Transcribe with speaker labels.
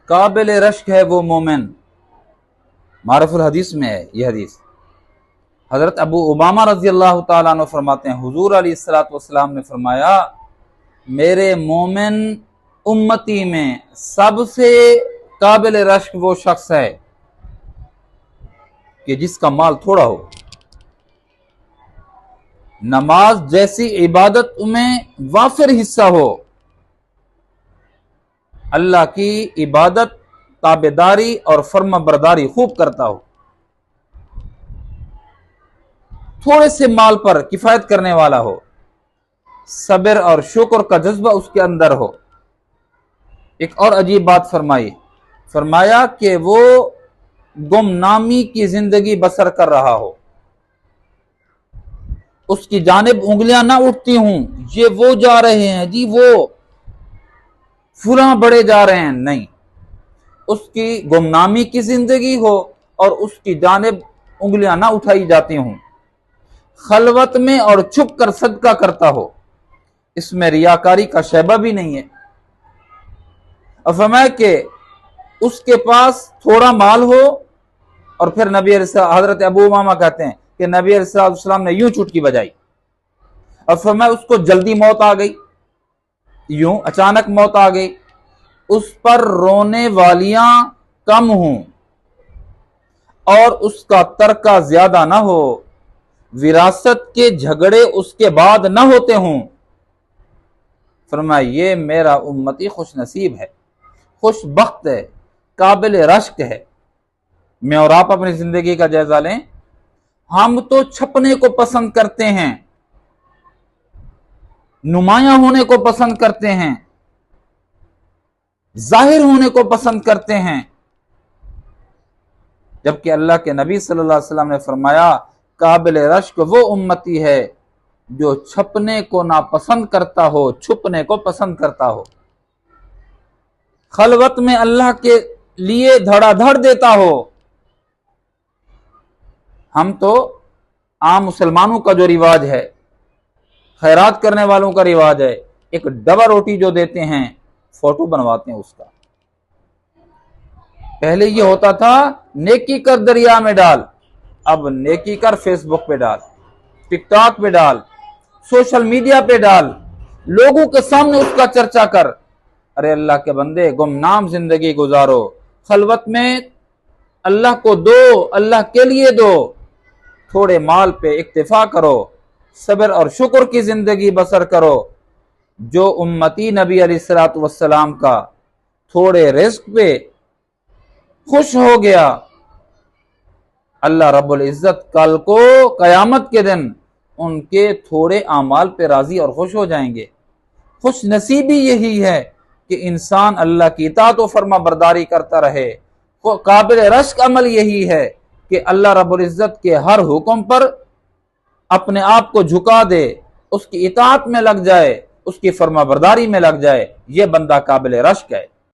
Speaker 1: قابل رشک ہے وہ مومن. معرف الحدیث میں ہے یہ حدیث. حضرت ابو امامہ رضی اللہ تعالیٰ عنہ فرماتے ہیں حضور علیہ الصلوۃ والسلام نے فرمایا میرے مومن امتی میں سب سے قابل رشک وہ شخص ہے کہ جس کا مال تھوڑا ہو. نماز جیسی عبادت میں وافر حصہ ہو, اللہ کی عبادت تابعداری اور فرما برداری خوب کرتا ہو, تھوڑے سے مال پر کفایت کرنے والا ہو, صبر اور شکر کا جذبہ اس کے اندر ہو. ایک اور عجیب بات فرمایا کہ وہ گمنامی کی زندگی بسر کر رہا ہو, اس کی جانب انگلیاں نہ اٹھتی ہوں یہ وہ جا رہے ہیں جی وہ فلاں بڑے جا رہے ہیں, نہیں, اس کی گمنامی کی زندگی ہو اور اس کی جانب انگلیاں نہ اٹھائی جاتی ہوں, خلوت میں اور چھپ کر صدقہ کرتا ہو, اس میں ریاکاری کا شیبہ بھی نہیں ہے. اور فرمایا کہ اس کے پاس تھوڑا مال ہو اور پھر حضرت ابو امامہ کہتے ہیں کہ نبی علیہ السلام نے یوں چٹکی بجائی اور فرمایا اس کو جلدی موت آ گئی, یوں اچانک موت آ گئی, اس پر رونے والیاں کم ہوں اور اس کا ترکہ زیادہ نہ ہو, وراثت کے جھگڑے اس کے بعد نہ ہوتے ہوں. فرمایا یہ میرا امتی خوش نصیب ہے, خوش بخت ہے, قابل رشک ہے. میں اور آپ اپنی زندگی کا جائزہ لیں, ہم تو چھپنے کو پسند کرتے ہیں, نمایاں ہونے کو پسند کرتے ہیں, ظاہر ہونے کو پسند کرتے ہیں, جبکہ اللہ کے نبی صلی اللہ علیہ وسلم نے فرمایا قابل رشک وہ امتی ہے جو چھپنے کو ناپسند کرتا ہو, چھپنے کو پسند کرتا ہو, خلوت میں اللہ کے لیے دھڑا دھڑ دیتا ہو. ہم تو عام مسلمانوں کا جو رواج ہے, خیرات کرنے والوں کا رواج ہے, ایک ڈبہ روٹی جو دیتے ہیں فوٹو بنواتے ہیں اس کا. پہلے یہ ہوتا تھا نیکی کر دریا میں ڈال, اب نیکی کر فیس بک پہ ڈال, ٹک ٹاک پہ ڈال, سوشل میڈیا پہ ڈال, لوگوں کے سامنے اس کا چرچا کر. ارے اللہ کے بندے گمنام زندگی گزارو, خلوت میں اللہ کو دو, اللہ کے لیے دو, تھوڑے مال پہ اکتفا کرو, صبر اور شکر کی زندگی بسر کرو. جو امتی نبی علیہ الصلوۃ والسلام کا تھوڑے رزق پہ خوش ہو گیا, اللہ رب العزت کل کو قیامت کے دن ان کے تھوڑے اعمال پہ راضی اور خوش ہو جائیں گے. خوش نصیبی یہی ہے کہ انسان اللہ کی اطاعت و فرما برداری کرتا رہے. قابل رشک عمل یہی ہے کہ اللہ رب العزت کے ہر حکم پر اپنے آپ کو جھکا دے, اس کی اطاعت میں لگ جائے, اس کی فرما برداری میں لگ جائے. یہ بندہ قابل رشک ہے.